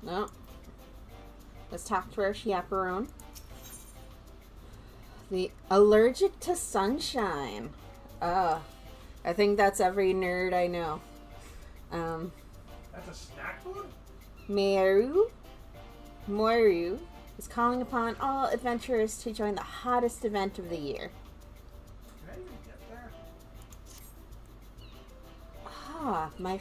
No. Let's talk to our chaperone. The allergic to sunshine. I think that's every nerd I know. That's a snack food? Moru is calling upon all adventurers to join the hottest event of the year. Can I even get there? My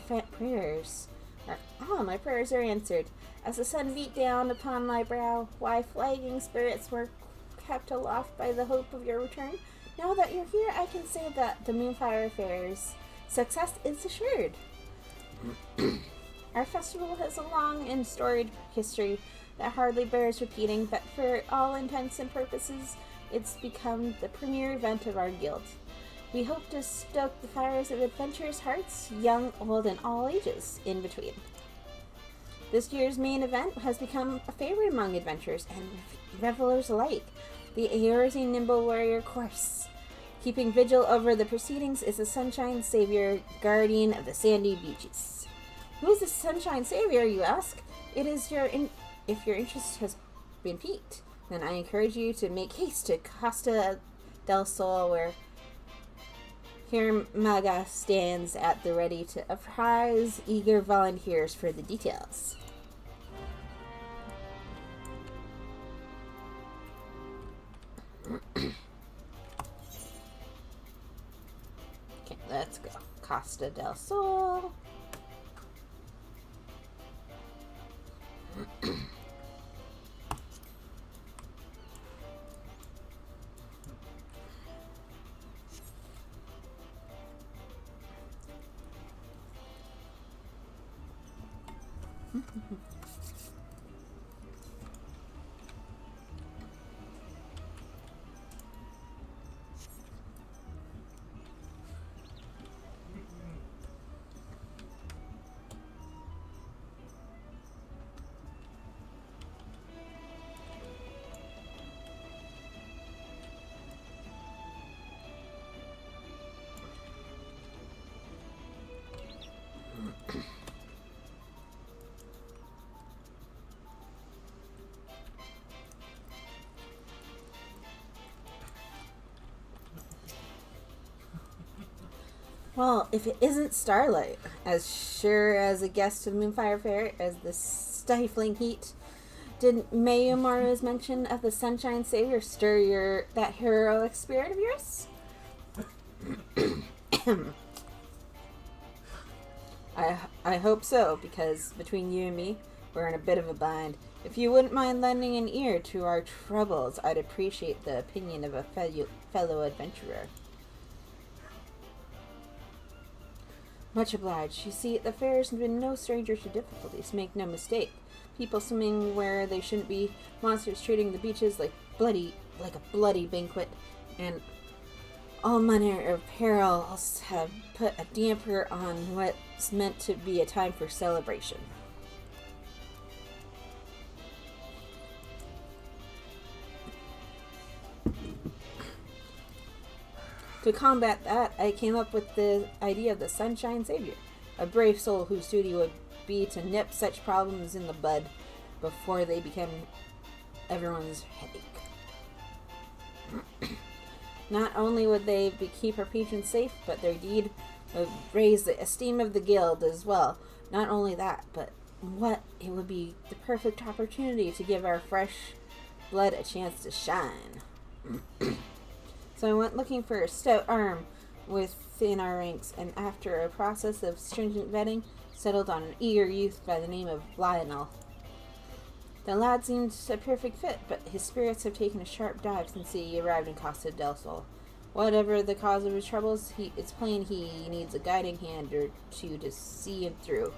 prayers are answered. As the sun beat down upon my brow, why flagging spirits were kept aloft by the hope of your return. Now that you're here, I can say that the Moonfire Faire's success is assured. Our festival has a long and storied history that hardly bears repeating, but for all intents and purposes, it's become the premier event of our guild. We hope to stoke the fires of adventurers' hearts, young, old, and all ages in between. This year's main event has become a favorite among adventurers and revelers alike, the Aorzi Nimble Warrior Course. Keeping vigil over the proceedings is the Sunshine Savior, guardian of the sandy beaches. Who is the Sunshine Savior, you ask? It is if your interest has been piqued, then I encourage you to make haste to Costa del Sol, where Maga stands at the ready to apprise eager volunteers for the details. Okay, let's go. Costa del Sol. Well, if it isn't Starlight, as sure as a guest of Moonfire Faire as the stifling heat, did Mayumaru's mention of the Sunshine Savior stir that heroic spirit of yours? I hope so, because between you and me, we're in a bit of a bind. If you wouldn't mind lending an ear to our troubles, I'd appreciate the opinion of a fellow adventurer. Much obliged. You see, the fair has been no stranger to difficulties. Make no mistake. People swimming where they shouldn't be, monsters treating the beaches like a bloody banquet, and all manner of perils have put a damper on what's meant to be a time for celebration. To combat that, I came up with the idea of the Sunshine Savior, a brave soul whose duty would be to nip such problems in the bud before they become everyone's headache. Not only would they keep our patrons safe, but their deed would raise the esteem of the guild as well. Not only that, but it would be the perfect opportunity to give our fresh blood a chance to shine. So I went looking for a stout arm within our ranks, and after a process of stringent vetting, settled on an eager youth by the name of Lionel. The lad seemed a perfect fit, but his spirits have taken a sharp dive since he arrived in Costa del Sol. Whatever the cause of his troubles, it's plain he needs a guiding hand or two to see him through.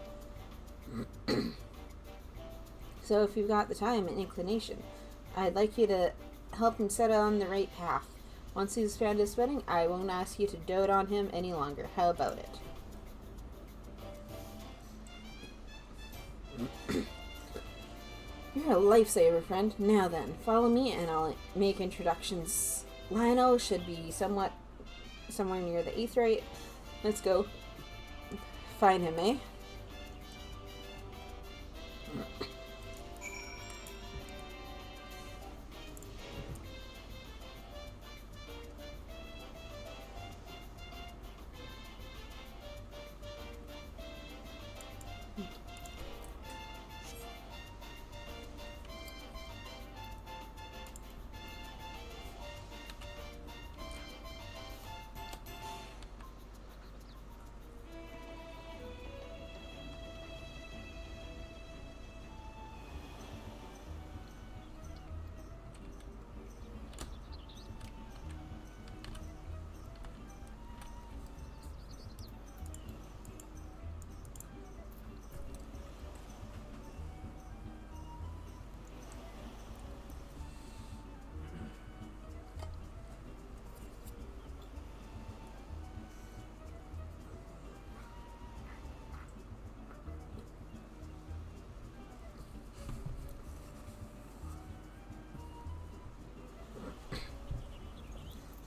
So if you've got the time and inclination, I'd like you to help him set on the right path. Once he's found his footing, I won't ask you to dote on him any longer. How about it? You're a lifesaver, friend. Now then, follow me and I'll make introductions. Lionel should be somewhere near the Aetheryte. Let's go find him, eh?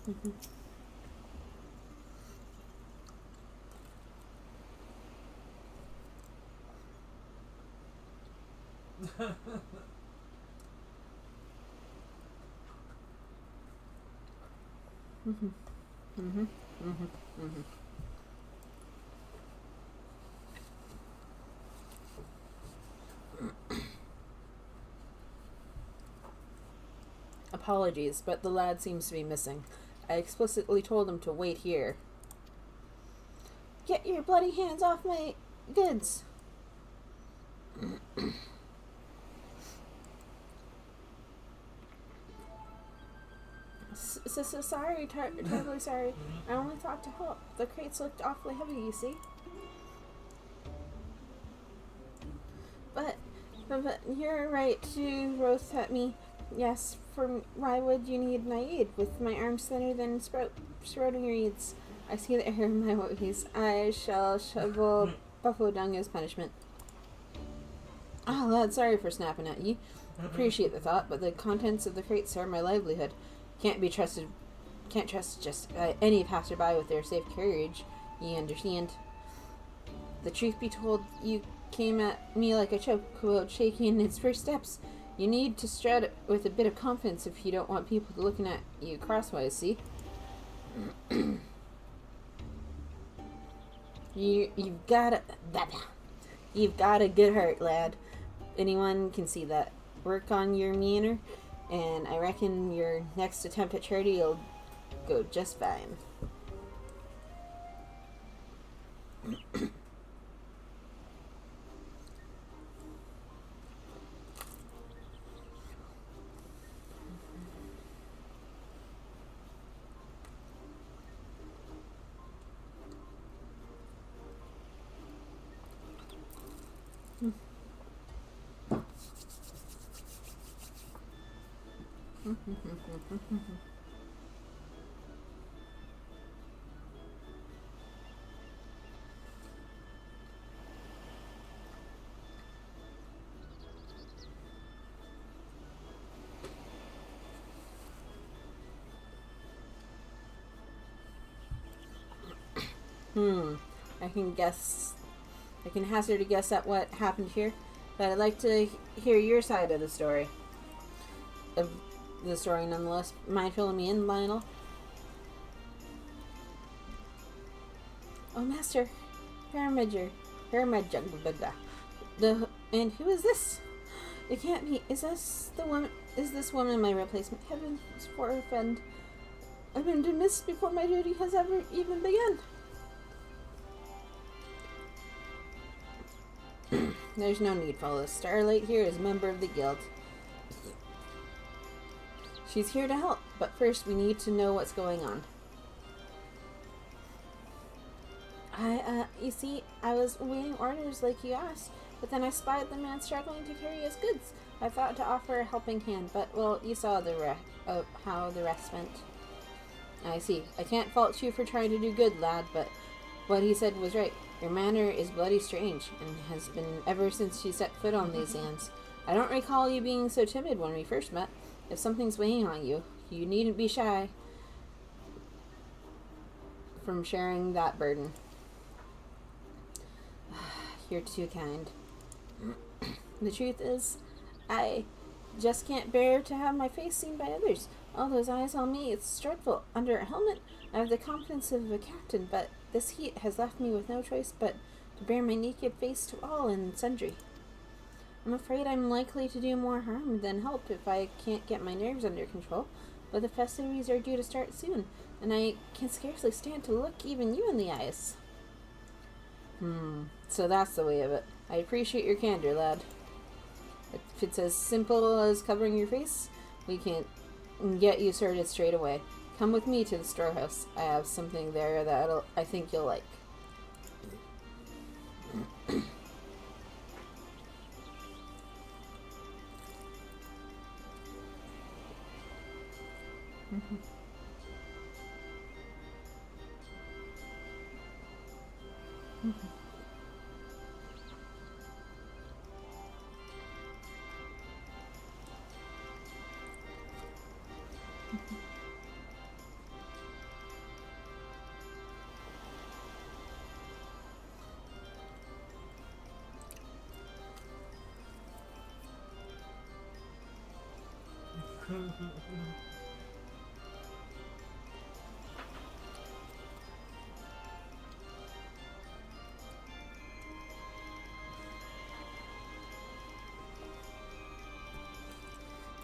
Mhm. Mhm. Mhm. Mhm. Mhm. Apologies, but the lad seems to be missing. I explicitly told him to wait here. Get your bloody hands off my goods! So sorry, terribly sorry. I only thought to help. The crates looked awfully heavy, you see. But you're right to roast at me. Yes, why would you need my aid? With my arms thinner than sprouting reeds. I see the error in my ways. I shall shovel buffalo dung as punishment. Ah, lad, sorry for snapping at ye. Appreciate the thought, but the contents of the crates are my livelihood. Can't trust just any passerby with their safe carriage. Ye understand? The truth be told, you came at me like a choke about shaking its first steps. You need to strut it with a bit of confidence if you don't want people looking at you crosswise, see? You've got a good heart, lad. Anyone can see that. Work on your manner, and I reckon your next attempt at charity will go just fine. I can hazard a guess at what happened here, but I'd like to hear your side of the story. Nonetheless. Mind filling me in, Lionel? Oh, Master, Hermiger, and who is this? It can't be. Is this woman my replacement? Heavens forfend. I've been dismissed before my duty has ever even begun. There's no need for all this. Starlight here is a member of the guild. She's here to help, but first we need to know what's going on. You see, I was waiting orders like you asked, but then I spied the man struggling to carry his goods. I thought to offer a helping hand, but, well, you saw how the rest went. I see. I can't fault you for trying to do good, lad, but what he said was right. Your manner is bloody strange, and has been ever since you set foot on these lands. I don't recall you being so timid when we first met. If something's weighing on you, you needn't be shy from sharing that burden. You're too kind. The truth is, I just can't bear to have my face seen by others. All those eyes on me, it's dreadful. Under a helmet, I have the confidence of a captain, but this heat has left me with no choice but to bare my naked face to all and sundry. I'm afraid I'm likely to do more harm than help if I can't get my nerves under control, but the festivities are due to start soon, and I can scarcely stand to look even you in the eyes. So that's the way of it. I appreciate your candor, lad. If it's as simple as covering your face, we can get you sorted straight away. Come with me to the storehouse. I have something there that I think you'll like.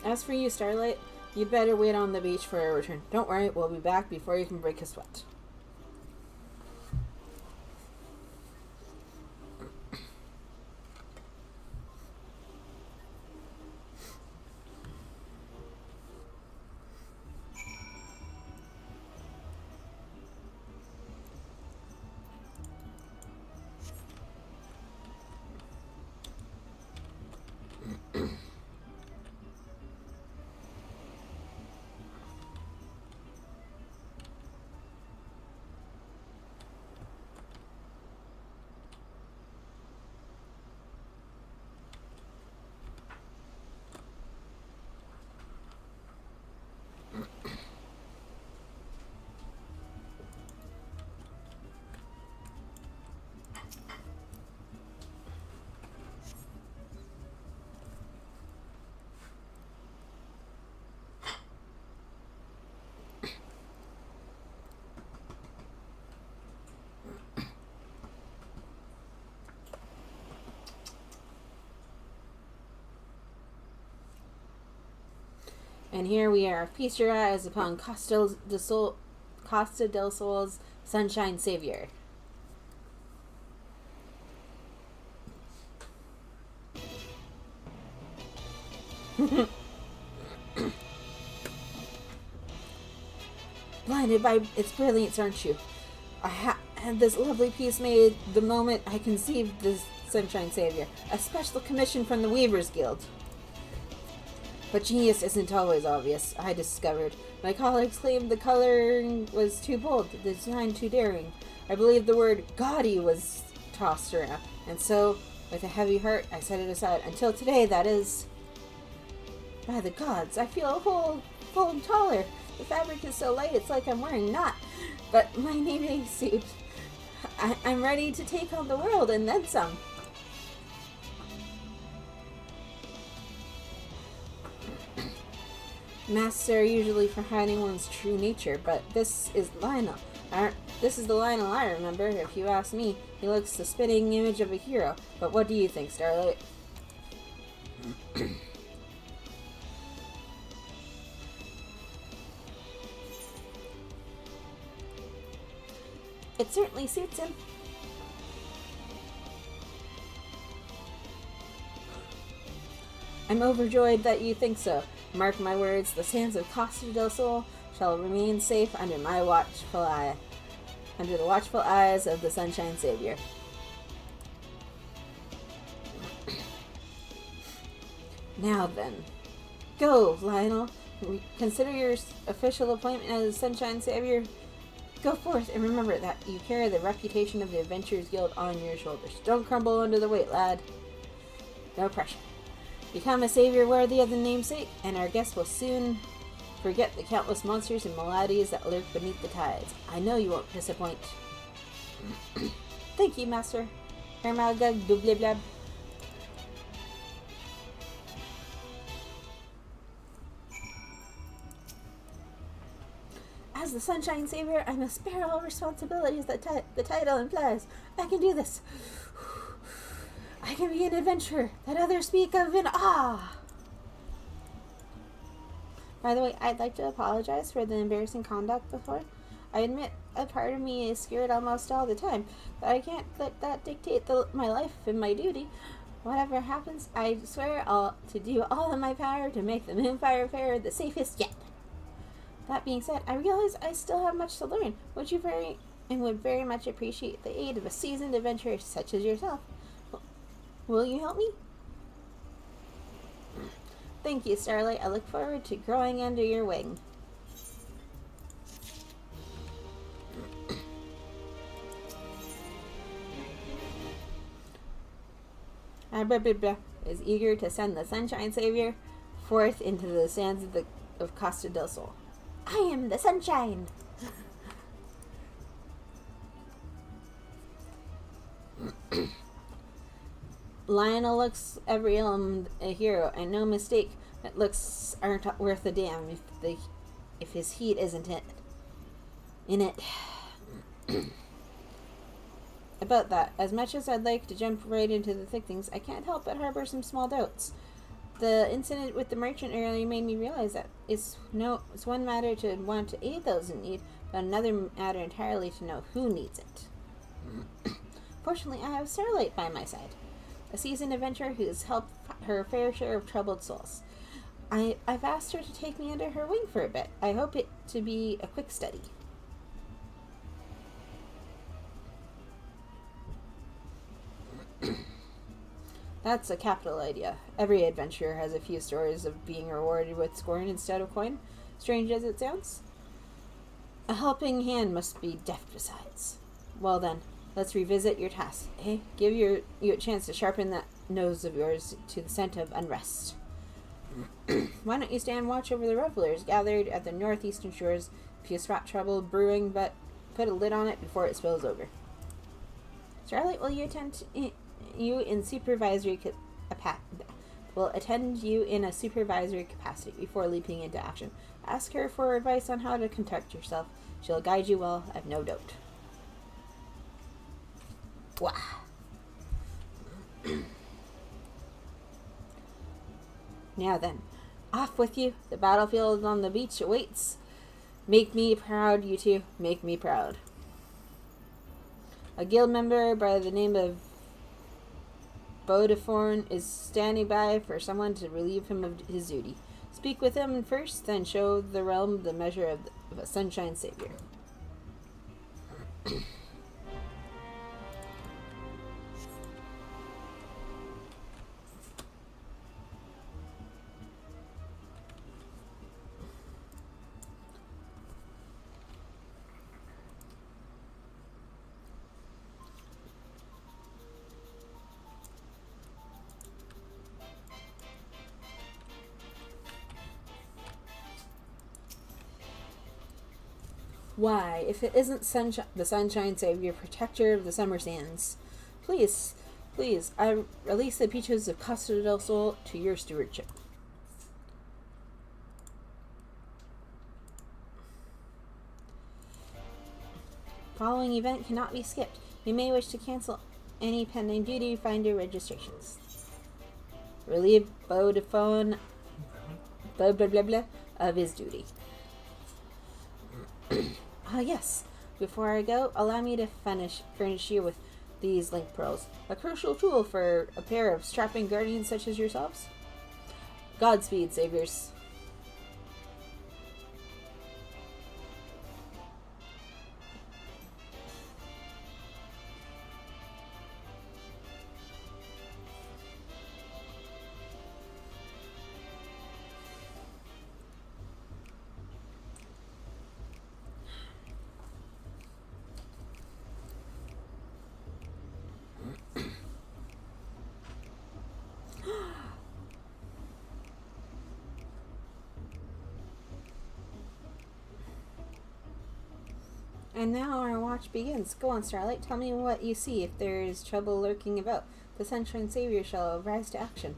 As for you, Starlight, you'd better wait on the beach for our return. Don't worry, we'll be back before you can break a sweat. And here we are. Feast your eyes upon Costa del Sol's Sunshine Savior. Blinded by its brilliance, aren't you? I had this lovely piece made the moment I conceived this Sunshine Savior. A special commission from the Weavers Guild. But genius isn't always obvious, I discovered. My colleagues claimed the coloring was too bold, the design too daring. I believe the word gaudy was tossed around, and so, with a heavy heart, I set it aside. Until today, that is. By the gods, I feel a whole full taller. The fabric is so light, it's like I'm wearing not. But my navy suit. I'm ready to take on the world, and then some. Masks are usually for hiding one's true nature, but this is Lionel. This is the Lionel I remember. If you ask me, he looks the spitting image of a hero. But what do you think, Starlight? It certainly suits him. I'm overjoyed that you think so. Mark my words, the sands of Costa del Sol shall remain safe under the watchful eyes of the Sunshine Savior. Now then, go, Lionel. Consider your official appointment as the Sunshine Savior. Go forth and remember that you carry the reputation of the Adventurers Guild on your shoulders. Don't crumble under the weight, lad. No pressure. Become a savior worthy of the namesake, and our guests will soon forget the countless monsters and maladies that lurk beneath the tides. I know you won't disappoint. Thank you, Master. Hermalgug Dubleblab. As the Sunshine Savior, I must bear all responsibilities that the title implies. I can do this. I can be an adventurer that others speak of in awe. By the way, I'd like to apologize for the embarrassing conduct before. I admit a part of me is scared almost all the time, but I can't let that dictate my life and my duty. Whatever happens, I swear to do all in my power to make the Moonfire Faire the safest yet. That being said, I realize I still have much to learn, would very much appreciate the aid of a seasoned adventurer such as yourself. Will you help me? Thank you, Starlight. I look forward to growing under your wing. Is eager to send the Sunshine Savior forth into the sands of Costa del Sol. I am the sunshine! Lionel looks every element a hero, and no mistake. that looks aren't worth a damn if his heat isn't in it. About that, as much as I'd like to jump right into the thick things, I can't help but harbor some small doubts. The incident with the merchant earlier made me realize that it's one matter to want to aid those in need, but another matter entirely to know who needs it. Fortunately, I have Starlight by my side, a seasoned adventurer who's helped her fair share of troubled souls. I've asked her to take me under her wing for a bit. I hope it to be a quick study. That's a capital idea. Every adventurer has a few stories of being rewarded with scorn instead of coin, strange as it sounds. A helping hand must be deft besides. Well then, let's revisit your task, eh? Give you a chance to sharpen that nose of yours to the scent of unrest. Why don't you stand watch over the revelers gathered at the northeastern shores? If you spot trouble brewing, but put a lid on it before it spills over. Starlight, will you attend you in supervisory will attend you in a supervisory capacity before leaping into action. Ask her for advice on how to conduct yourself. She'll guide you well, I've no doubt. Wah. Now then, off with you. The battlefield on the beach awaits. Make me proud, you two. Make me proud. A guild member by the name of Bodeforn is standing by for someone to relieve him of his duty. Speak with him first, then show the realm the measure of a sunshine savior. Why, if it isn't the Sunshine Savior, protector of the summer sands, please, I release the beaches of Costa del Sol to your stewardship. Following event cannot be skipped. You may wish to cancel any pending duty finder registrations. Relieve Vodafone blah blah blah blah of his duty. Yes. Before I go, allow me to furnish you with these link pearls, a crucial tool for a pair of strapping guardians such as yourselves. Godspeed, saviors. And now our watch begins. Go on, Starlight. Tell me what you see if there is trouble lurking about. The Sunshine Savior shall rise to action.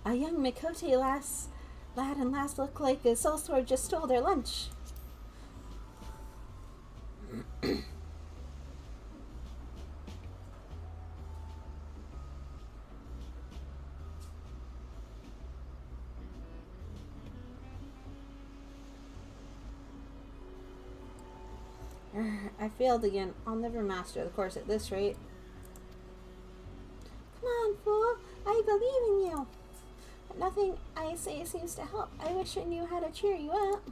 A young Mikote lad and lass look like a sellsword just stole their lunch. I failed again. I'll never master the course at this rate. Come on, fool. I believe in you. But nothing I say seems to help. I wish I knew how to cheer you up.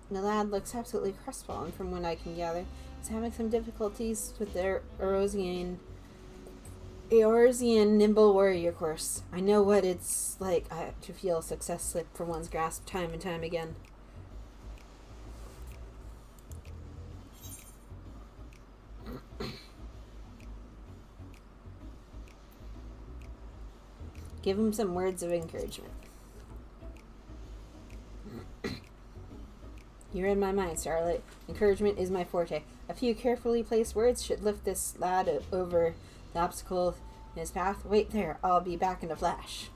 The lad looks absolutely crestfallen from what I can gather. He's having some difficulties with their Eorzean nimble warrior course. I know what it's like to feel success slip from one's grasp time and time again. Give him some words of encouragement. You read my mind, Starlight. Encouragement is my forte. A few carefully placed words should lift this lad over the obstacle in his path. Wait there. I'll be back in a flash.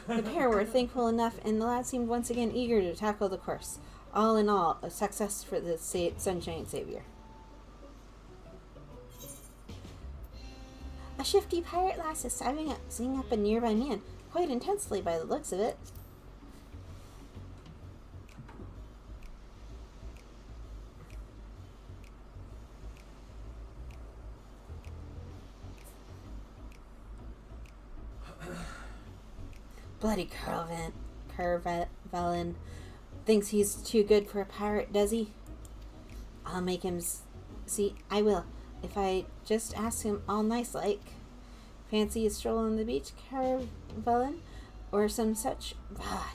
The pair were thankful enough, and the lad seemed once again eager to tackle the course. All in all, a success for the Sunshine Savior. A shifty pirate lass is sizing up a nearby man, quite intensely by the looks of it. Bloody Carvelin thinks he's too good for a pirate, does he? I'll make him see. I will, if I just ask him all nice like. Fancy a stroll on the beach, Carvelin, or some such.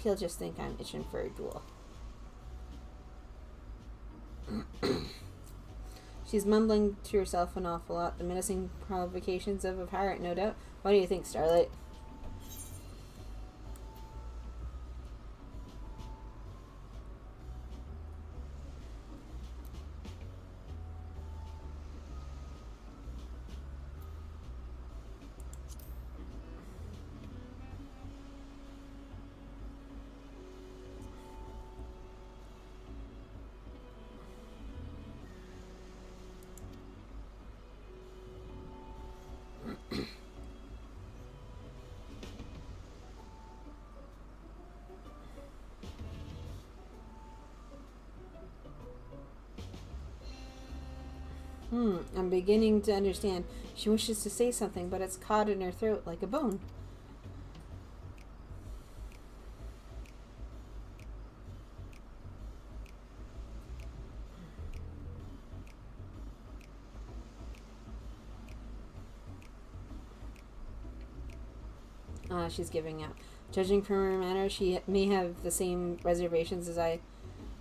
He'll just think I'm itching for a duel. She's mumbling to herself an awful lot. The menacing provocations of a pirate, no doubt. What do you think, Starlight? I'm beginning to understand. She wishes to say something, but it's caught in her throat like a bone. She's giving out. Judging from her manner, she may have the same reservations as I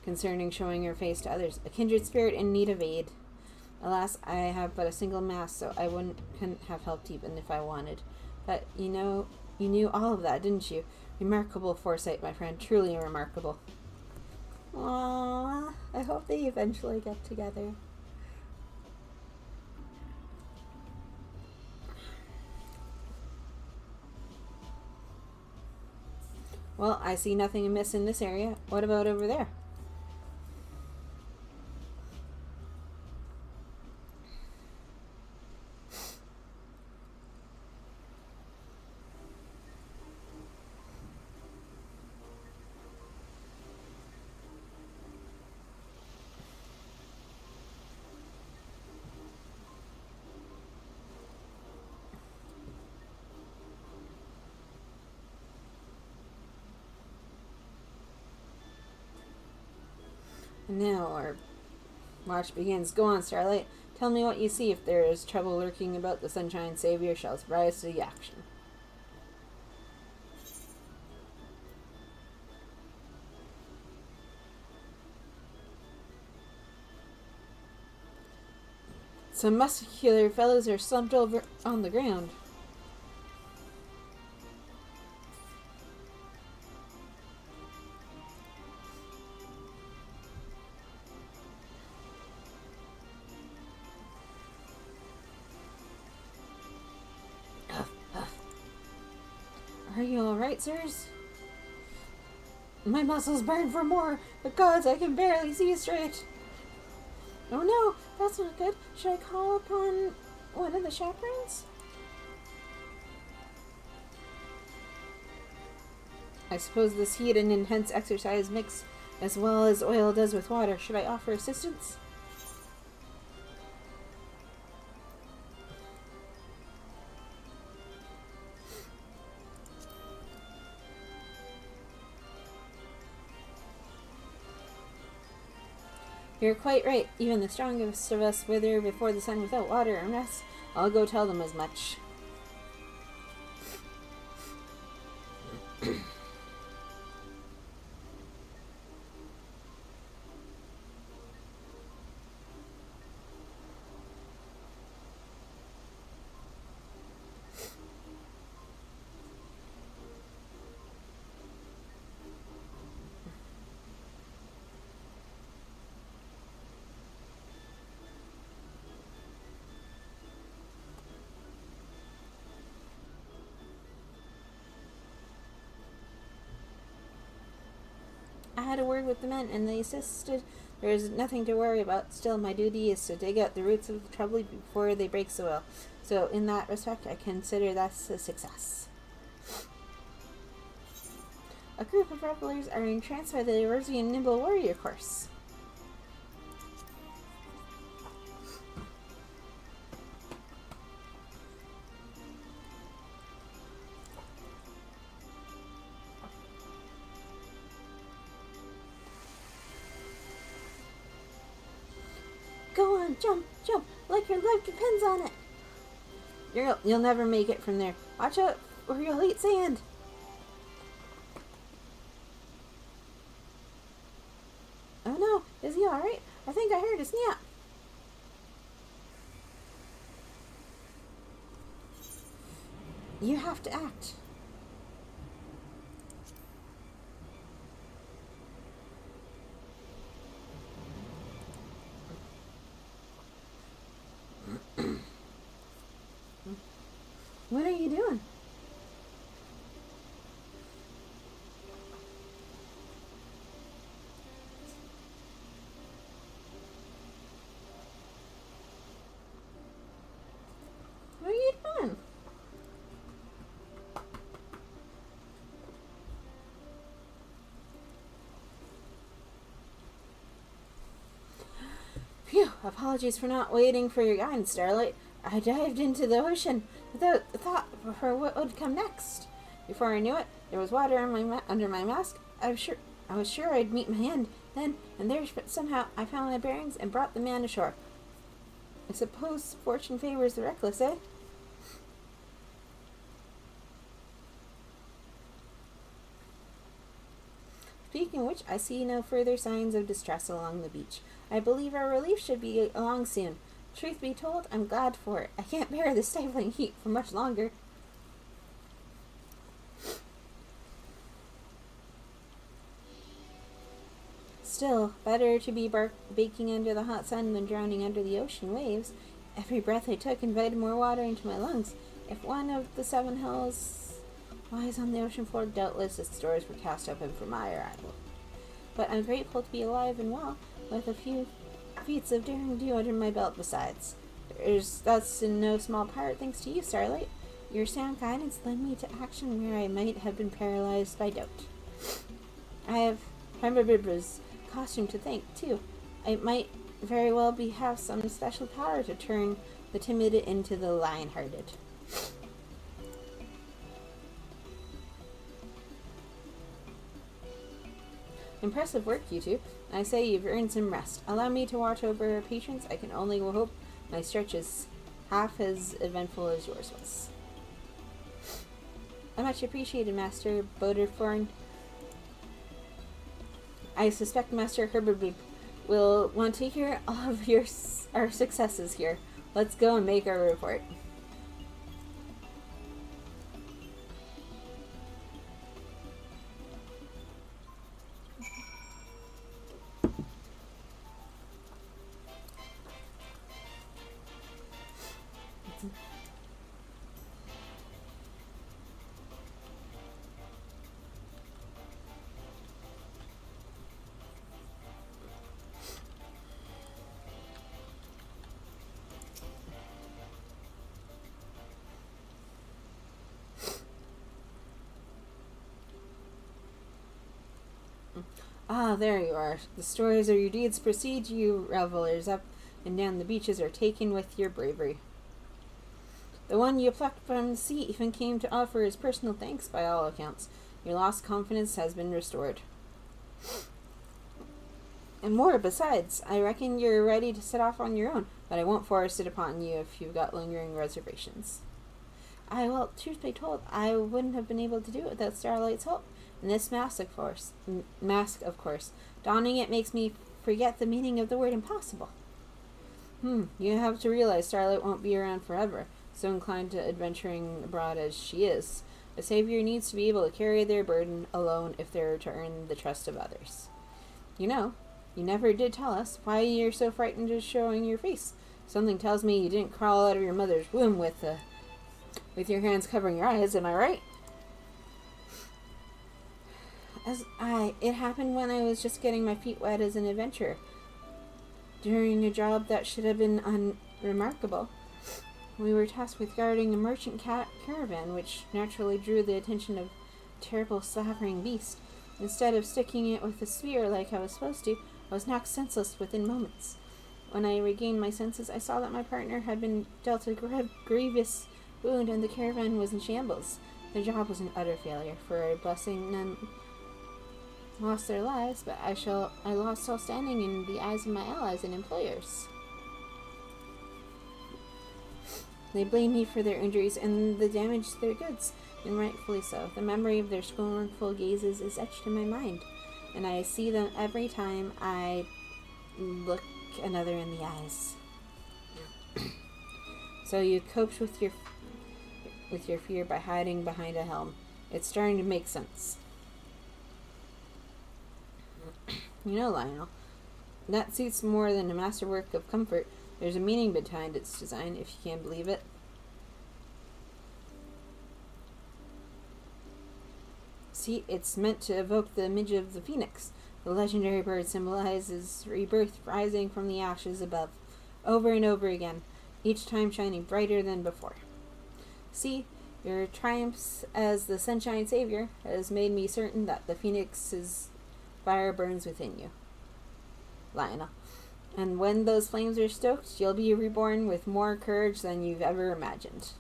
concerning showing her face to others. A kindred spirit in need of aid. Alas, I have but a single mask, so I couldn't have helped even if I wanted. But, you knew all of that, didn't you? Remarkable foresight, my friend. Truly remarkable. Aww, I hope they eventually get together. Well, I see nothing amiss in this area. What about over there? Now our watch begins. Go on, Starlight. Tell me what you see. If there is trouble lurking about, the Sunshine Savior shall rise to the action. Some muscular fellows are slumped over on the ground. Are you alright, sirs? My muscles burn for more, but gods, I can barely see straight. Oh no, that's not good. Should I call upon one of the chaperones? I suppose this heat and intense exercise mix as well as oil does with water. Should I offer assistance? You're quite right. Even the strongest of us wither before the sun without water and rest. I'll go tell them as much. I had a word with the men, and they insisted there is nothing to worry about. Still, my duty is to dig out the roots of the trouble before they break soil. So, in that respect, I consider that a success. A group of revelers are entranced by the Eorzean Nimble Warrior course. Go on, jump, jump, like your life depends on it. You'll never make it from there. Watch out, or you'll eat sand. Oh no, is he alright? I think I heard a snap. You have to act. What are you doing? What are you doing? Phew, apologies for not waiting for your guidance, Starlight. I dived into the ocean without a thought for what would come next. Before I knew it, there was water on under my mask. I was sure I'd meet my end then, and there somehow I found my bearings and brought the man ashore. I suppose fortune favors the reckless, eh? Speaking of which, I see no further signs of distress along the beach. I believe our relief should be along soon. Truth be told, I'm glad for it. I can't bear the stifling heat for much longer. Still, better to be baking under the hot sun than drowning under the ocean waves. Every breath I took invited more water into my lungs. If one of the 7 hells lies on the ocean floor, doubtless its doors were cast open for my arrival. But I'm grateful to be alive and well, with a few feats of daring do under my belt besides. That's in no small part thanks to you, Starlight. Your sound guidance led me to action where I might have been paralyzed by doubt. I have Hemberbibra's costume to thank, too. I might very well have some special power to turn the timid into the lion-hearted. Impressive work, you two. I say you've earned some rest. Allow me to watch over our patrons. I can only hope my stretch is half as eventful as yours was. I much appreciated, Master Boderforn. I suspect Master Herbert will want to hear all of our successes here. Let's go and make our report. Ah, there you are. The stories of your deeds precede you, revelers. Up and down the beaches are taken with your bravery. The one you plucked from the sea even came to offer his personal thanks by all accounts. Your lost confidence has been restored. And more besides. I reckon you're ready to set off on your own, but I won't force it upon you if you've got lingering reservations. Well, truth be told, I wouldn't have been able to do it without Starlight's help. And this mask, of course. Donning it makes me forget the meaning of the word impossible. You have to realize Starlight won't be around forever, so inclined to adventuring abroad as she is. A savior needs to be able to carry their burden alone if they're to earn the trust of others. You know, you never did tell us why you're so frightened of showing your face. Something tells me you didn't crawl out of your mother's womb with your hands covering your eyes, am I right? It happened when I was just getting my feet wet as an adventurer. During a job that should have been unremarkable. We were tasked with guarding a merchant caravan, which naturally drew the attention of a terrible slavering beast. Instead of sticking it with a spear like I was supposed to, I was knocked senseless within moments. When I regained my senses, I saw that my partner had been dealt a grievous wound and the caravan was in shambles. The job was an utter failure. For a blessing, none lost their lives, but I lost all standing in the eyes of my allies and employers. They blame me for their injuries and the damage to their goods, and rightfully so. The memory of their scornful gazes is etched in my mind, and I see them every time I look another in the eyes. So you coped with your fear by hiding behind a helm. It's starting to make sense. You know, Lionel, that suit's more than a masterwork of comfort. There's a meaning behind its design, if you can't believe it. See, it's meant to evoke the image of the phoenix. The legendary bird symbolizes rebirth, rising from the ashes above, over and over again, each time shining brighter than before. See, your triumphs as the Sunshine Savior has made me certain that the phoenix's fire burns within you, Lionel. And when those flames are stoked, you'll be reborn with more courage than you've ever imagined.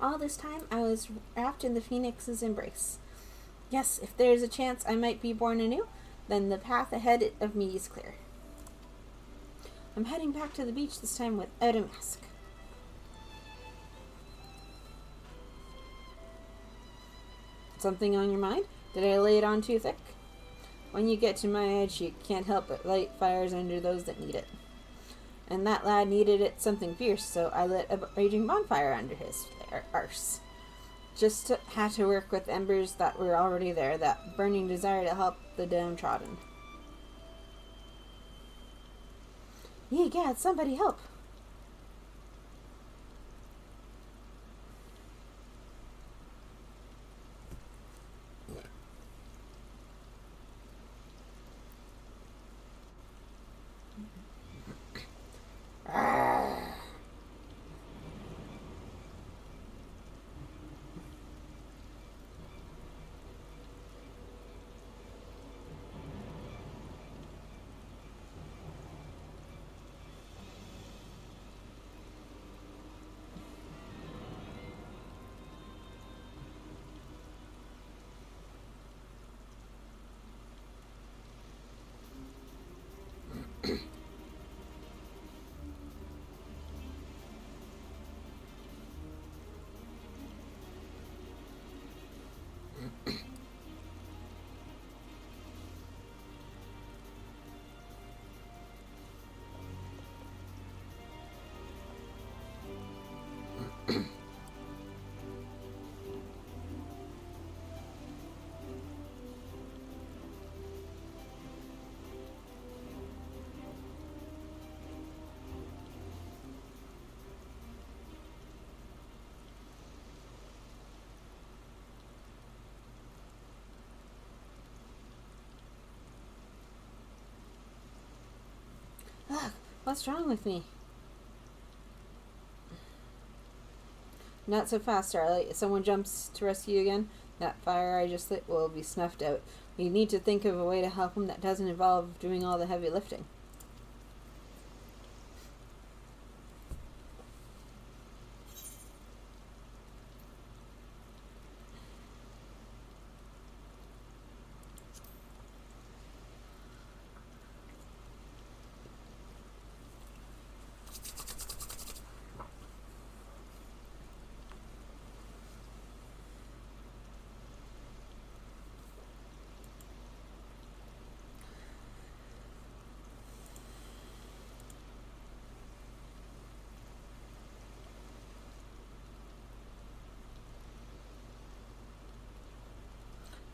All this time, I was wrapped in the phoenix's embrace. Yes, if there's a chance I might be born anew, then the path ahead of me is clear. I'm heading back to the beach this time without a mask. Something on your mind? Did I lay it on too thick? When you get to my edge, you can't help but light fires under those that need it. And that lad needed it something fierce, so I lit a raging bonfire under his arse. Just had to work with embers that were already there, that burning desire to help the downtrodden. Ye gad, somebody help! Ugh, what's wrong with me? Not so fast, Starlight. If someone jumps to rescue you again, that fire I just lit will be snuffed out. You need to think of a way to help them that doesn't involve doing all the heavy lifting.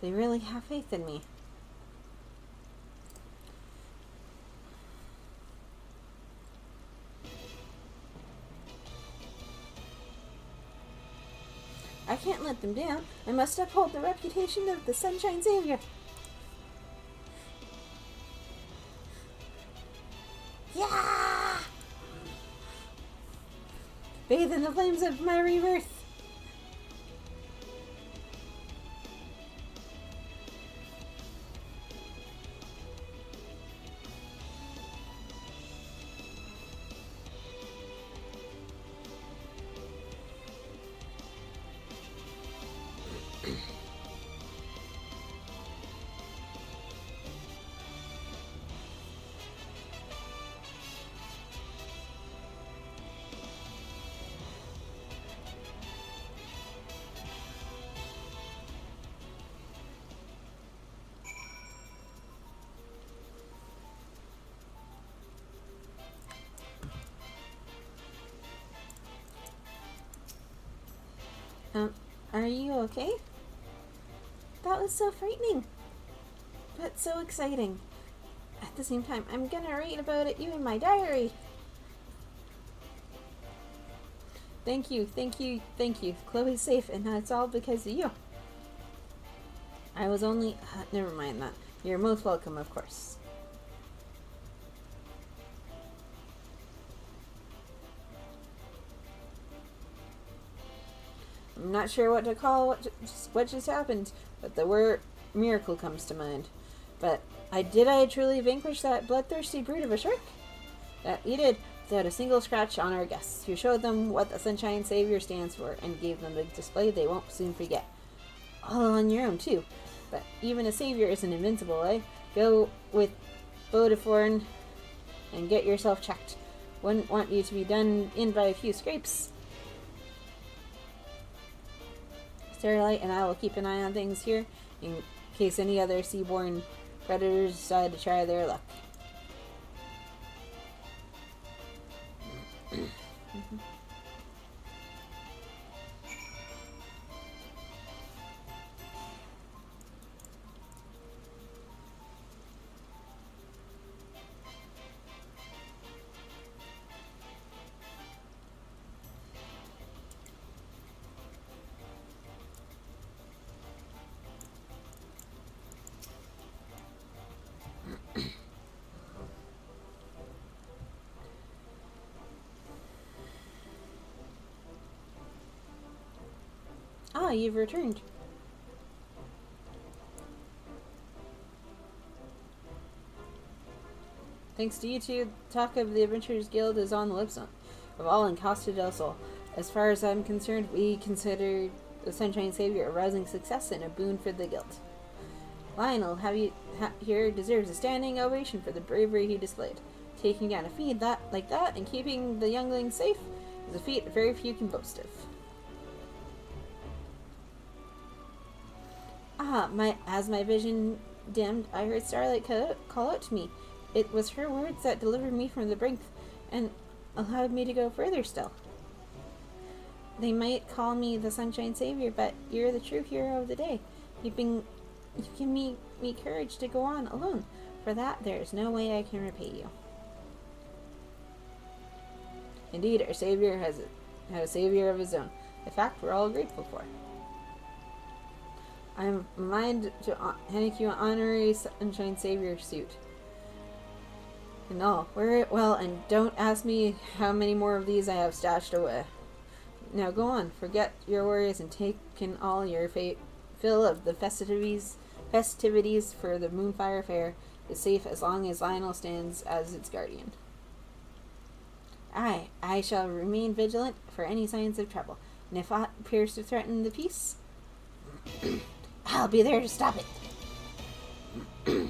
They really have faith in me. I can't let them down. I must uphold the reputation of the Sunshine Savior. Yeah! Bathe in the flames of my rebirth. Are you okay? That was so frightening, but so exciting. At the same time, I'm gonna write about you in my diary. Thank you. Chloe's safe, and it's all because of you. I was only... never mind that. You're most welcome, of course. I'm not sure what to call what just happened, but the word miracle comes to mind. But I truly vanquish that bloodthirsty brute of a shark? That you did, without a single scratch on our guests. You showed them what the Sunshine Savior stands for, and gave them a display they won't soon forget. All on your own, too. But even a savior isn't invincible, eh? Go with Bodeforn and get yourself checked. Wouldn't want you to be done in by a few scrapes. Starlight and I will keep an eye on things here in case any other seaborne predators decide to try their luck. Ah, you've returned. Thanks to you two, talk of the Adventurers Guild is on the lips of all in Costa del Sol. As far as I'm concerned, we consider the Sunshine Savior a rousing success and a boon for the guild. Lionel, here deserves a standing ovation for the bravery he displayed. Taking down a feat like that and keeping the younglings safe is a feat very few can boast of. As my vision dimmed, I heard Starlight call out to me. It was her words that delivered me from the brink and allowed me to go further still. They might call me the Sunshine Savior, but you're the true hero of the day. You've given me courage to go on alone. For that, there is no way I can repay you. Indeed, our Savior had a Savior of his own. A fact we're all grateful for. I'm minded to hand you an honorary Sunshine Savior suit. And all, wear it well, and don't ask me how many more of these I have stashed away. Now go on, forget your worries and take in all your fill of the festivities for the Moonfire Faire is safe as long as Lionel stands as its guardian. I shall remain vigilant for any signs of trouble, and if aught appears to threaten the peace, I'll be there to stop it.